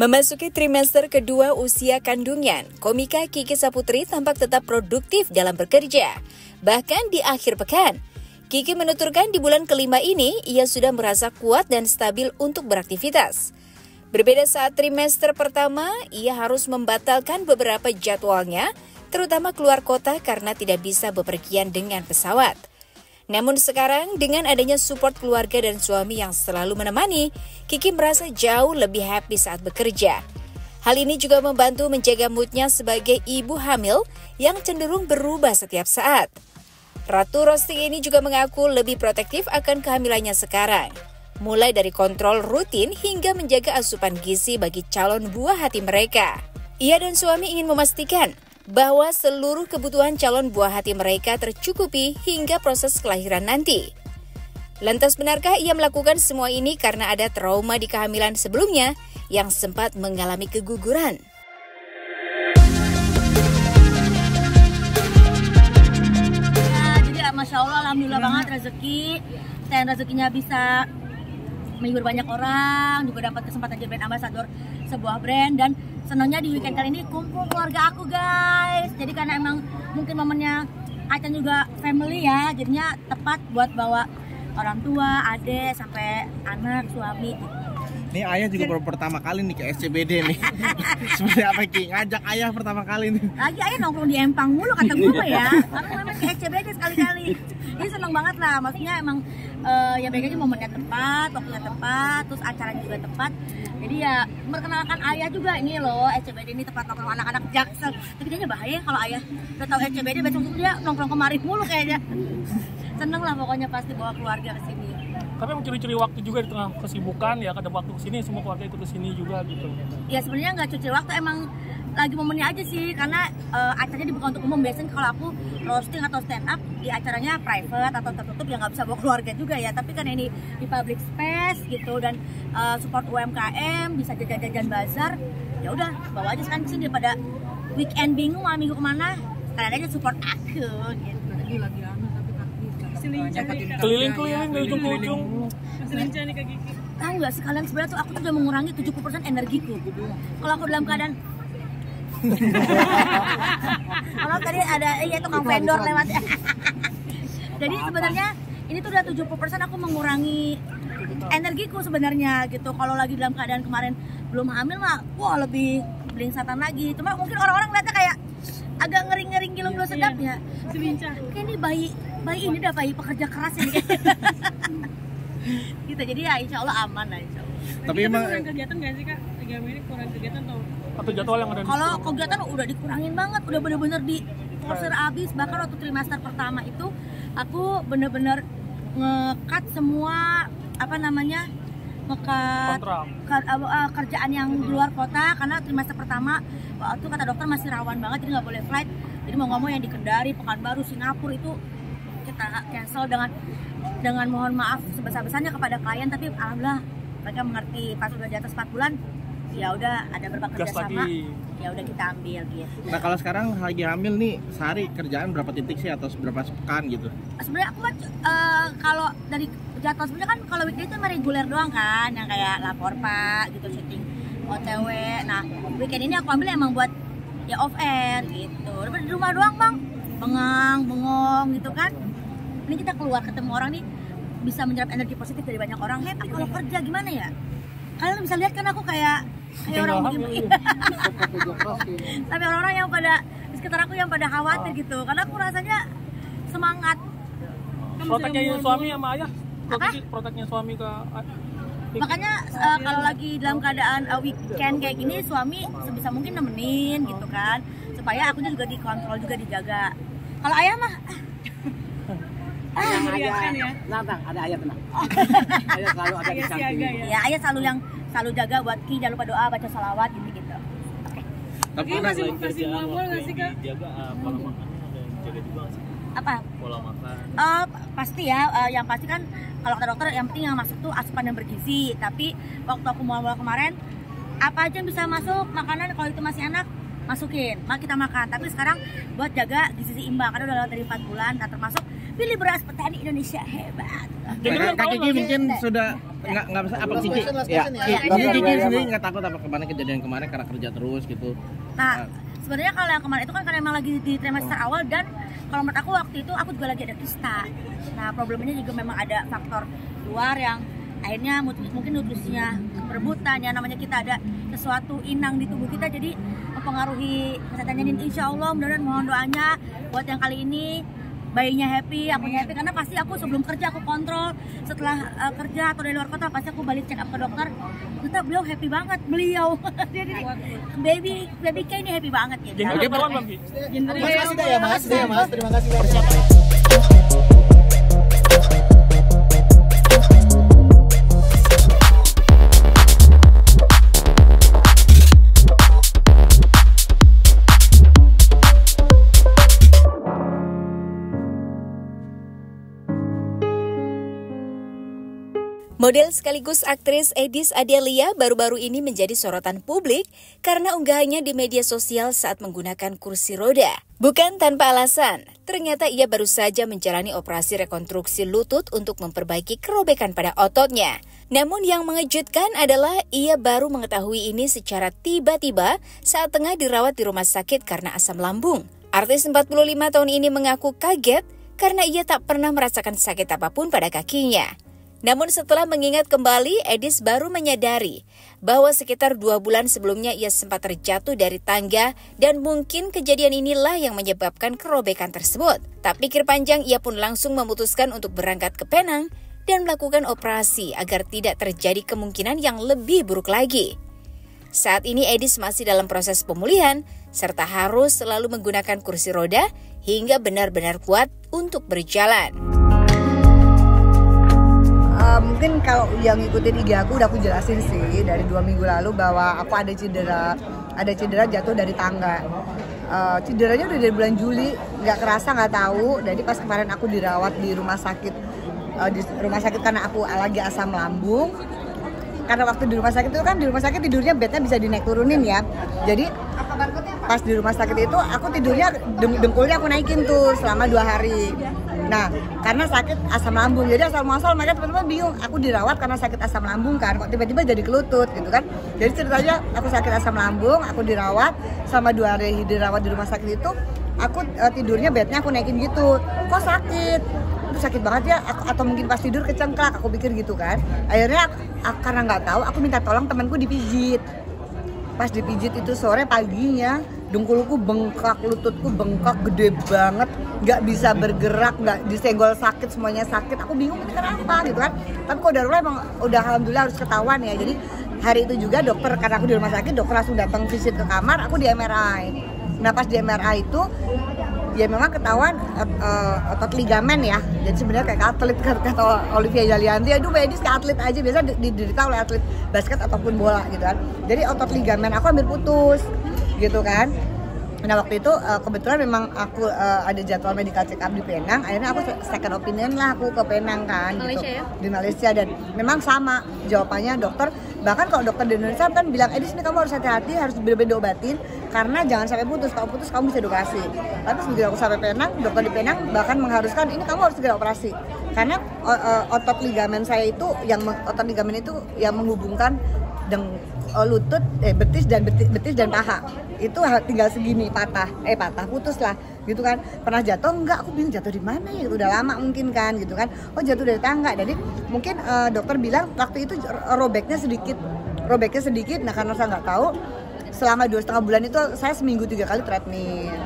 Memasuki trimester kedua usia kandungan, komika Kiki Saputri tampak tetap produktif dalam bekerja. Bahkan di akhir pekan, Kiki menuturkan di bulan kelima ini ia sudah merasa kuat dan stabil untuk beraktivitas. Berbeda saat trimester pertama, ia harus membatalkan beberapa jadwalnya, terutama keluar kota karena tidak bisa bepergian dengan pesawat. Namun sekarang dengan adanya support keluarga dan suami yang selalu menemani, Kiki merasa jauh lebih happy saat bekerja. Hal ini juga membantu menjaga moodnya sebagai ibu hamil yang cenderung berubah setiap saat. Ratu roasting ini juga mengaku lebih protektif akan kehamilannya sekarang. Mulai dari kontrol rutin hingga menjaga asupan gizi bagi calon buah hati mereka. Ia dan suami ingin memastikan bahwa seluruh kebutuhan calon buah hati mereka tercukupi hingga proses kelahiran nanti. Lantas benarkah ia melakukan semua ini karena ada trauma di kehamilan sebelumnya yang sempat mengalami keguguran? Ya, jadi Masya Allah, Alhamdulillah banget rezeki. Dan rezekinya bisa menghibur banyak orang, juga dapat kesempatan jadi brand ambassador sebuah brand. Dan senangnya di weekend kali ini kumpul keluarga aku guys. Jadi karena emang mungkin momennya Acan juga family ya, jadinya tepat buat bawa orang tua, adik, sampai anak, suami. Nih ayah juga baru pertama kali nih ke SCBD nih. Seperti apa Ki? Ngajak ayah pertama kali nih. Lagi ayah nongkrong di Empang mulu kata gue ya. Karena memang ke SCBD sekali-kali. Ini seneng banget lah, maksudnya emang ya baik aja momennya tepat, waktunya tepat, terus acaranya juga tepat. Jadi ya memperkenalkan ayah juga, ini loh SCBD ini tempat nongkrong anak-anak Jaksel. Tapi kayaknya bahaya kalau ayah udah tahu SCBD besok dia nongkrong kemari mulu kayaknya. Seneng lah pokoknya pasti bawa keluarga ke sini. Tapi mencuri-curi waktu juga di tengah kesibukan ya, ada waktu kesini semua keluarga itu kesini juga gitu. Ya sebenarnya nggak cuci waktu, emang lagi momennya aja sih, karena acaranya dibuka untuk umum. Biasanya kalau aku roasting atau stand up di acaranya private atau tertutup ya nggak bisa bawa keluarga juga ya. Tapi kan ini di public space gitu dan support UMKM, bisa jajan-jajan bazar, ya udah bawa aja sekarang sini daripada weekend bingung malam minggu kemana, sekalian aja support aku gitu. Lagi anak tapi Keliling-keliling dari ujung ke ujung. Selinca nih Kak Kiki. Tahu nggak sekalian sebenarnya tuh aku tuh udah mengurangi 70% energiku. Kalau aku dalam keadaan kalau tadi ada tukang vendor lewat. Jadi sebenarnya ini tuh udah 70% aku mengurangi energiku sebenarnya gitu. Kalau lagi dalam keadaan kemarin belum hamil mah wah lebih belingsatan lagi. Cuma mungkin orang-orang lihatnya kayak agak ngering-ngering gilung belum sedap ya. Selinca. Kayak ini bayi ini udah bayi pekerja keras ini. Gitu, jadi ya insya Allah aman lah insya Allah. Tapi emang kurang kegiatan nggak sih Kak? Lagi hamil ini kurang kegiatan Atau jadwal yang ada di kalau kegiatan udah dikurangin banget, udah bener-bener di porsir abis. Bahkan waktu trimester pertama itu aku bener-bener nge-cut semua kerjaan yang di luar kota, karena trimester pertama waktu kata dokter masih rawan banget, jadi nggak boleh flight. Jadi mau ngomong yang di Kendari, Pekanbaru, Singapura itu kita cancel dengan mohon maaf sebesar-besarnya kepada klien. Tapi alhamdulillah mereka mengerti. Pas udah di atas 4 bulan ya udah ada beberapa kerjasama, ya udah kita ambil gitu. Nah kalau sekarang lagi hamil nih, sehari kerjaan berapa titik sih atau berapa pekan gitu? Sebenarnya aku kalau dari jadwal sebenarnya kan kalau weekday itu reguler doang kan, yang kayak lapor pak gitu, syuting OTW. Nah weekend ini aku ambil emang buat ya off air gitu. Di rumah doang bang, bengong gitu kan. Ini kita keluar ketemu orang nih, bisa menyerap energi positif dari banyak orang. Happy kalau kerja gimana ya? Kalian bisa lihat kan aku kayak orang begini. Tapi orang-orang yang pada di sekitar aku yang pada khawatir gitu, karena aku rasanya semangat. Proteknya suami sama ayah? Proteknya suami ke Makanya kalau lagi dalam keadaan weekend kayak gini, suami sebisa mungkin nemenin gitu kan, supaya aku juga dikontrol, juga dijaga. Kalau ayah mah meriahkan ya. Tenang, ada ayah tenang. Ayah selalu ada di samping. Ya ayah selalu jaga buat Ki, jangan lupa doa, baca salawat gitu. Oke. Tapi masih ngomong nggak sih Kak? Jaga pola makan ada yang jaga juga sih. Apa? Pola makan. Pasti ya, yang pasti kan kalau kata dokter yang penting yang masuk tuh asupan yang bergizi. Tapi waktu aku mulai kemarin, apa aja yang bisa masuk makanan, kalau itu masih anak masukin, kita makan. Tapi sekarang buat jaga gizi seimbang, karena udah lewat dari 4 bulan, nah termasuk pilih beras petani Indonesia hebat. Jadi kan Kak Kiki mungkin sudah nggak bisa apa Kiki? Ya, mungkin Kiki sendiri nggak takut apa kejadian kemarin karena kerja terus gitu. Nah, sebenarnya kalau yang kemarin itu kan karena emang lagi di trimester awal, dan kalau menurut aku waktu itu aku juga lagi ada kista. Nah, problemnya juga memang ada faktor luar yang akhirnya mungkin nutrisinya berebutan, ya namanya kita ada sesuatu inang di tubuh kita, jadi mempengaruhi kesehatan janin. Insya Allah mudah-mudahan mohon doanya buat yang kali ini bayinya happy, akunya happy, karena pasti aku sebelum kerja aku kontrol, setelah kerja atau dari luar kota pasti aku balik check up ke dokter, ternyata beliau happy banget, jadi baby K ini happy banget gitu. Jadi ketahuan belum Ki? Mas, ya Mas, terima kasih Mas. Model sekaligus aktris Edis Adelia baru-baru ini menjadi sorotan publik karena unggahannya di media sosial saat menggunakan kursi roda. Bukan tanpa alasan, ternyata ia baru saja menjalani operasi rekonstruksi lutut untuk memperbaiki kerobekan pada ototnya. Namun yang mengejutkan adalah ia baru mengetahui ini secara tiba-tiba saat tengah dirawat di rumah sakit karena asam lambung. Artis 45 tahun ini mengaku kaget karena ia tak pernah merasakan sakit apapun pada kakinya. Namun setelah mengingat kembali, Edis baru menyadari bahwa sekitar 2 bulan sebelumnya ia sempat terjatuh dari tangga dan mungkin kejadian inilah yang menyebabkan kerobekan tersebut. Tak pikir panjang, ia pun langsung memutuskan untuk berangkat ke Penang dan melakukan operasi agar tidak terjadi kemungkinan yang lebih buruk lagi. Saat ini Edis masih dalam proses pemulihan serta harus selalu menggunakan kursi roda hingga benar-benar kuat untuk berjalan. Mungkin kalau yang ngikutin IG aku udah aku jelasin sih dari 2 minggu lalu bahwa aku ada cedera jatuh dari tangga. Cederanya udah dari bulan Juli, nggak kerasa, nggak tahu. Jadi pas kemarin aku dirawat di rumah sakit karena aku lagi asam lambung. Karena waktu di rumah sakit itu kan, di rumah sakit tidurnya bednya bisa dinaik turunin ya. Jadi pas di rumah sakit itu aku tidurnya dengkulnya aku naikin tuh selama 2 hari. Nah, karena sakit asam lambung, jadi asal-muasal mereka teman-teman bingung. Aku dirawat karena sakit asam lambung kan, kok tiba-tiba jadi ke lutut gitu kan. Jadi ceritanya aku sakit asam lambung, aku dirawat selama 2 hari dirawat di rumah sakit itu. Aku tidurnya bednya aku naikin gitu. Kok sakit? Itu sakit banget ya, atau mungkin pas tidur kecengklak, aku pikir gitu kan. Akhirnya karena nggak tahu, aku minta tolong temanku dipijit. Pas dipijit itu sore, paginya dengkulku bengkak, lututku bengkak gede banget, nggak bisa bergerak, nggak disenggol sakit, semuanya sakit. Aku bingung ini kenapa gitu kan. Tapi kok darurat emang udah alhamdulillah harus ketahuan ya. Jadi hari itu juga dokter, karena aku di rumah sakit, dokter langsung datang visit ke kamar, aku di MRI. Nah pas di MRI itu ya memang ketahuan otot ligamen ya. Jadi sebenarnya kayak atlet, kata Olivia Jalianti, aduh Edis kayak atlet aja, biasa diderita oleh atlet basket ataupun bola gitu kan. Jadi otot ligamen aku hampir putus gitu kan. Nah waktu itu kebetulan memang aku ada jadwal medical check up di Penang. Akhirnya aku second opinion lah, aku ke Penang kan gitu, Malaysia ya? Di Malaysia. Dan memang sama jawabannya dokter. Bahkan kalau dokter di Indonesia kan bilang, Edis ini kamu harus hati-hati, harus bener-bener diobatin karena jangan sampai putus. Kalau putus kamu bisa dioperasi. Tapi begitu aku sampai Penang, dokter di Penang bahkan mengharuskan ini kamu harus segera operasi karena otot ligamen saya itu otot ligamen itu yang menghubungkan lutut, betis dan paha itu tinggal segini, patah putus lah gitu kan. Pernah jatuh enggak, aku bingung jatuh di mana ya, udah lama mungkin kan gitu kan. Oh jatuh dari tangga. Jadi mungkin dokter bilang waktu itu robeknya sedikit. Nah karena saya nggak tahu, selama 2,5 bulan itu saya seminggu 3 kali treadmill.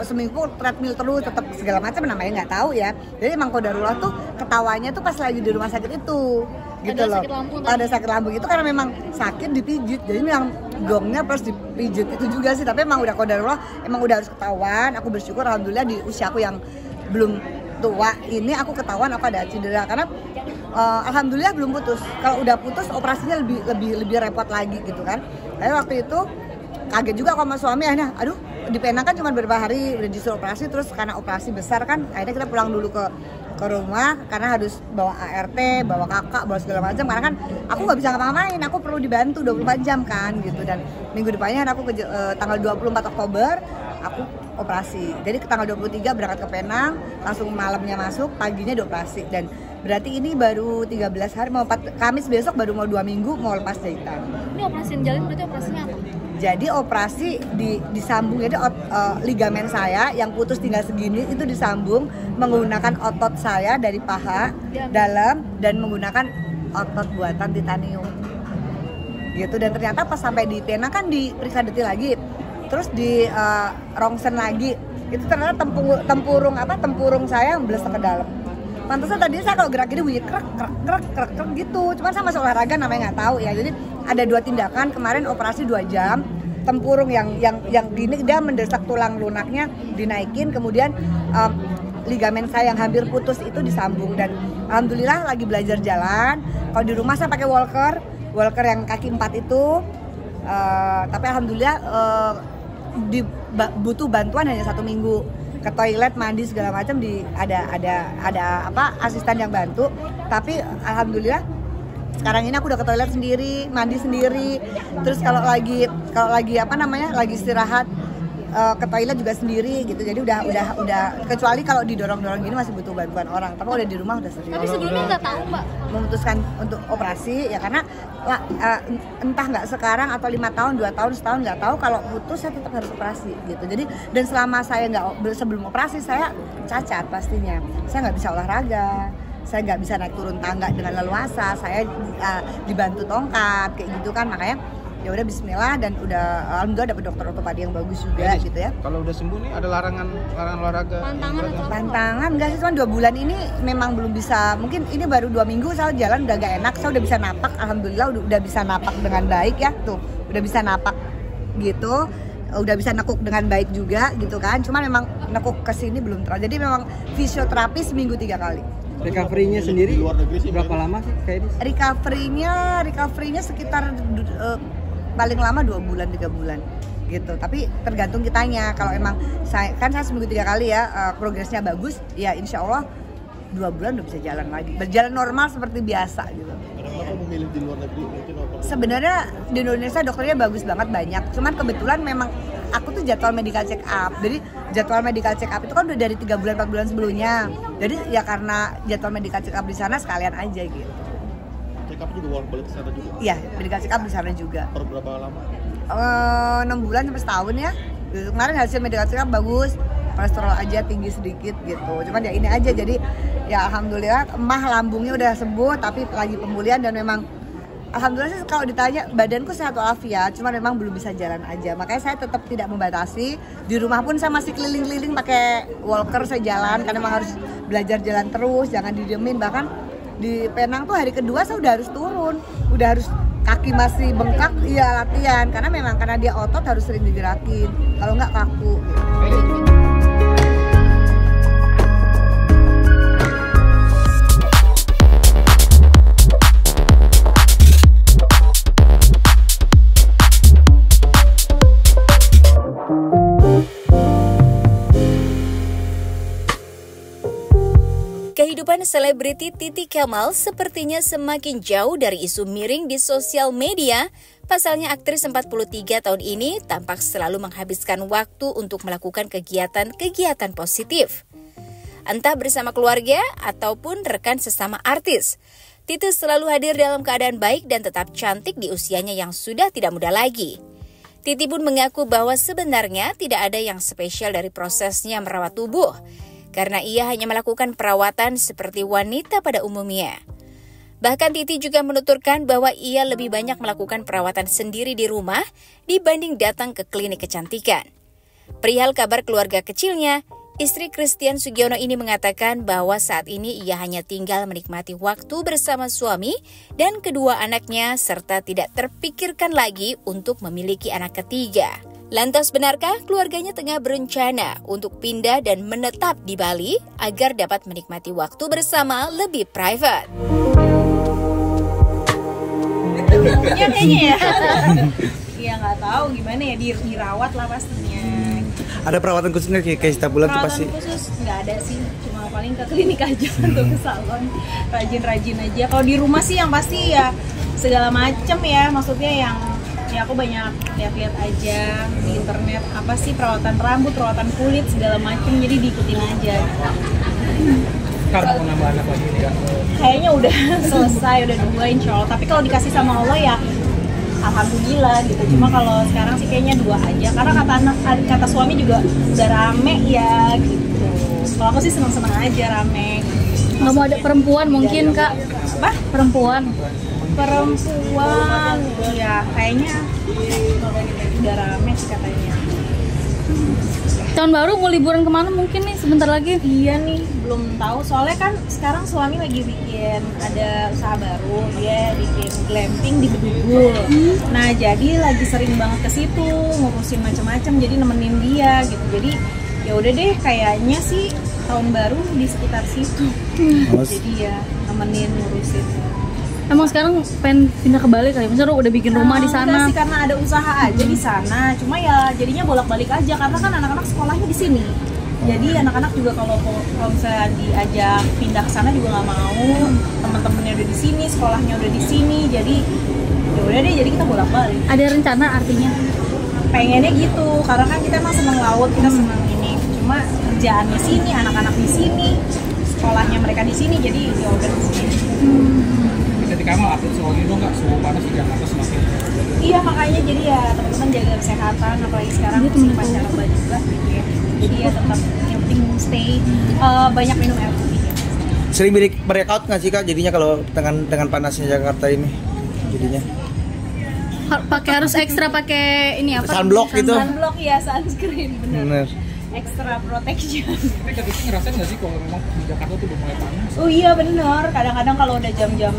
Seminggu treadmill terus, tetap segala macam, namanya nggak tahu ya. Jadi emang kodarullah tuh ketawanya tuh pas lagi di rumah sakit itu gitu ada loh. Sakit lambung, ada sakit lambung itu karena memang sakit dipijit. Jadi memang gongnya pas dipijit itu juga sih. Tapi emang udah kodarullah, emang udah harus ketahuan. Aku bersyukur alhamdulillah di usia aku yang belum tua ini aku ketahuan aku ada cedera karena alhamdulillah belum putus. Kalau udah putus operasinya lebih repot lagi gitu kan. Tapi waktu itu kaget juga sama suami, akhirnya aduh di Penang kan cuma beberapa hari udah disuruh operasi, terus karena operasi besar kan akhirnya kita pulang dulu ke rumah karena harus bawa ART, bawa kakak, bawa segala macam karena kan aku nggak bisa ngapa-ngapain, aku perlu dibantu 24 jam kan gitu. Dan minggu depannya aku tanggal 24 Oktober aku operasi. Jadi ke tanggal 23 berangkat ke Penang, langsung malamnya masuk, paginya dioperasi. Dan berarti ini baru 13 hari, Kamis besok baru mau 2 minggu mau lepas jahitan. Ini operasi yang jalan berarti operasinya apa? Jadi operasi disambung, jadi ligamen saya yang putus tinggal segini itu disambung menggunakan otot saya dari paha dalam dan menggunakan otot buatan titanium. Gitu, dan ternyata pas sampai di Penang kan diperiksa detil lagi, terus di rongsen lagi, itu ternyata tempurung saya blesek ke dalam. Pantesan tadi saya kalau gerak gini bunyi krek gitu, cuman saya masuk olahraga namanya nggak tahu ya. Jadi ada 2 tindakan, kemarin operasi 2 jam, tempurung yang gini dia mendesak tulang lunaknya dinaikin, kemudian ligamen saya yang hampir putus itu disambung. Dan alhamdulillah lagi belajar jalan. Kalau di rumah saya pakai walker yang kaki 4 itu, tapi alhamdulillah butuh bantuan hanya 1 minggu. Ke toilet, mandi segala macam ada asisten yang bantu. Tapi alhamdulillah sekarang ini aku udah ke toilet sendiri, mandi sendiri. Terus kalau lagi lagi istirahat ke toilet juga sendiri gitu. Jadi udah kecuali kalau didorong-dorong gini masih butuh bantuan orang. Tapi udah di rumah udah sendiri. Tapi sebelumnya nggak tahu Mbak memutuskan untuk operasi ya karena entah nggak sekarang atau 5 tahun, 2 tahun, setahun nggak tahu, kalau putus saya tetap harus operasi gitu. Jadi dan selama saya sebelum operasi saya cacat pastinya. Saya nggak bisa olahraga, saya nggak bisa naik turun tangga dengan leluasa, saya dibantu tongkat kayak gitu kan, makanya ya udah bismillah. Dan udah alhamdulillah dapet dokter ortopedi yang bagus juga gitu ya. Kalau udah sembuh nih ada larangan olahraga? Pantangan enggak sih, cuma 2 bulan ini memang belum bisa. Mungkin ini baru 2 minggu saya jalan udah gak enak, saya udah bisa napak, alhamdulillah udah bisa napak dengan baik ya tuh, udah bisa napak gitu, udah bisa nekuk dengan baik juga gitu kan. Cuma memang nekuk kesini belum terlalu. Jadi memang fisioterapi seminggu 3 kali. Recovery-nya sendiri berapa lama sih kayak ini? Recovery-nya sekitar paling lama 2 bulan 3 bulan gitu. Tapi tergantung kitanya. Kalau emang saya seminggu 3 kali ya, progresnya bagus ya insya Allah 2 bulan udah bisa jalan lagi, berjalan normal seperti biasa gitu. Kenapa memilih di luar negeri? Sebenarnya di Indonesia dokternya bagus banget, banyak. Cuman kebetulan memang aku tuh jadwal medical check up. Jadi jadwal medical check up itu kan udah dari 3 bulan 4 bulan sebelumnya. Jadi ya karena jadwal medical check up di sana sekalian aja gitu. Check up juga boleh ke sana juga? Iya, medical check up di sana juga. Per berapa lama? 6 bulan sampai setahun ya. Kemarin hasil medical check up bagus, kolesterol aja tinggi sedikit gitu. Cuman ya ini aja, jadi ya alhamdulillah lambungnya udah sembuh, tapi lagi pemulihan. Dan memang alhamdulillah sih kalau ditanya badanku sehat walafiat, cuma memang belum bisa jalan aja. Makanya saya tetap tidak membatasi. Di rumah pun saya masih keliling-keliling pakai walker, saya jalan karena memang harus belajar jalan terus, jangan didiemin. Bahkan di Penang tuh hari kedua saya udah harus turun, udah harus kaki masih bengkak, iya latihan karena dia otot harus sering digerakin, kalau nggak kaku gitu. Kehidupan selebriti Titi Kamal sepertinya semakin jauh dari isu miring di sosial media. Pasalnya aktris 43 tahun ini tampak selalu menghabiskan waktu untuk melakukan kegiatan-kegiatan positif. Entah bersama keluarga ataupun rekan sesama artis, Titi selalu hadir dalam keadaan baik dan tetap cantik di usianya yang sudah tidak muda lagi. Titi pun mengaku bahwa sebenarnya tidak ada yang spesial dari prosesnya merawat tubuh, karena ia hanya melakukan perawatan seperti wanita pada umumnya. Bahkan Titi juga menuturkan bahwa ia lebih banyak melakukan perawatan sendiri di rumah dibanding datang ke klinik kecantikan. Perihal kabar keluarga kecilnya, istri Christian Sugiono ini mengatakan bahwa saat ini ia hanya tinggal menikmati waktu bersama suami dan kedua anaknya serta tidak terpikirkan lagi untuk memiliki anak ketiga. Lantas benarkah keluarganya tengah berencana untuk pindah dan menetap di Bali agar dapat menikmati waktu bersama lebih private? Punya kayaknya ya. Iya nggak tahu gimana ya, dirawat lah pastinya. Ada perawatan khusus nggak kayak setiap bulan tuh pasti? Perawatan khusus nggak ada sih, cuma paling ke klinik aja atau ke salon, rajin-rajin aja. Kalau di rumah sih yang pasti ya segala macem ya, maksudnya yang Ya aku banyak lihat-lihat aja di internet apa sih perawatan rambut, perawatan kulit segala macam, jadi diikutin aja. Sekarang mau nambah anak lagi nih kan? Kayaknya udah selesai, udah 2 insya Allah. Tapi kalau dikasih sama Allah ya alhamdulillah gitu. Cuma kalau sekarang sih kayaknya 2 aja. Karena kata suami juga udah rame ya gitu. Kalau aku sih seneng-seneng aja rame. Nggak mau ada perempuan mungkin kak? Apa? Perempuan. Perempuan ya kayaknya udah rame sih katanya. Tahun baru mau liburan kemana mungkin nih sebentar lagi? Iya nih, belum tahu. Soalnya kan sekarang suami lagi bikin ada usaha baru, dia bikin glamping di Bedugul. Nah, jadi lagi sering banget ke situ ngurusin macam-macam, jadi nemenin dia gitu. Jadi ya udah deh, kayaknya sih tahun baru di sekitar situ. Jadi ya nemenin ngurusin. Emang sekarang pengen pindah ke Bali kali? Misalnya udah bikin rumah di sana? Enggak sih, karena ada usaha aja di sana. Cuma ya jadinya bolak-balik aja karena kan anak-anak sekolahnya di sini. Jadi anak-anak juga kalau misalnya diajak pindah ke sana juga nggak mau. Teman-temannya udah di sini, sekolahnya udah di sini. Jadi ya udah deh, jadi kita bolak-balik. Ada rencana artinya? Pengennya gitu, karena kan kita emang seneng laut, kita seneng ini. Cuma kerjaannya sini, anak-anak di sini, sekolahnya mereka di sini. Jadi ya udah di sini. Ketika mau update soal itu nggak, suhu panas di Jakarta semakin. Iya, makanya jadi ya teman-teman jaga kesehatan, apalagi sekarang musim pancaroba juga gitu ya. Jadi ya tetap yang penting stay, banyak minum air putih ya. Sering breakout nggak sih kak jadinya kalau dengan panasnya Jakarta ini jadinya? Harus ekstra pakai ini apa? Sunblock gitu. Sunblock ya, sunscreen bener. Extra protection. Tapi Kak ngerasain nggak sih kalau memang di Jakarta tuh udah mulai panas? Oh iya bener, kadang-kadang kalau udah jam-jam,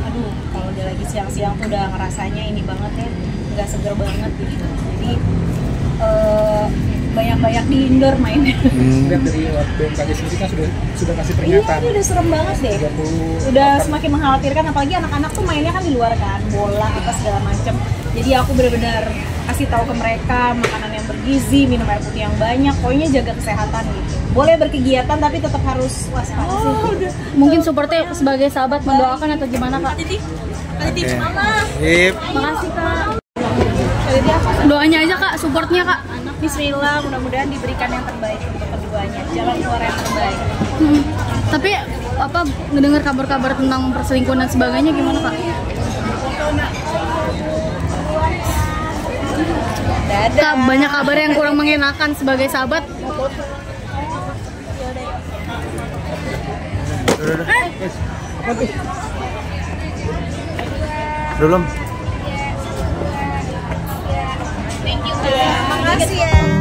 aduh kalau udah lagi siang-siang tuh udah ngerasanya ini banget ya, nggak seger banget gitu. Jadi banyak-banyak di indoor main. Lihat dari BMKG sendiri kan sudah kasih peringatan. Iya, ini udah serem banget deh. Udah semakin mengkhawatirkan, apalagi anak-anak tuh mainnya kan di luar kan, bola apa segala macem. Jadi aku benar-benar kasih tahu ke mereka makanan yang bergizi, minum air putih yang banyak, pokoknya jaga kesehatan gitu. Boleh berkegiatan tapi tetap harus waspada sih. Mungkin supportnya sebagai sahabat mendoakan atau gimana kak? Tadi mama. Makasih kak. Jadi aku Doanya aja kak, supportnya kak. Bismillah, mudah-mudahan diberikan yang terbaik untuk keduanya, jalan keluar yang terbaik. Tapi apa ngedengar kabar-kabar tentang perselingkuhan dan sebagainya gimana kak? Kak, banyak kabar yang kurang mengenakan sebagai sahabat. Belum. Makasih ya.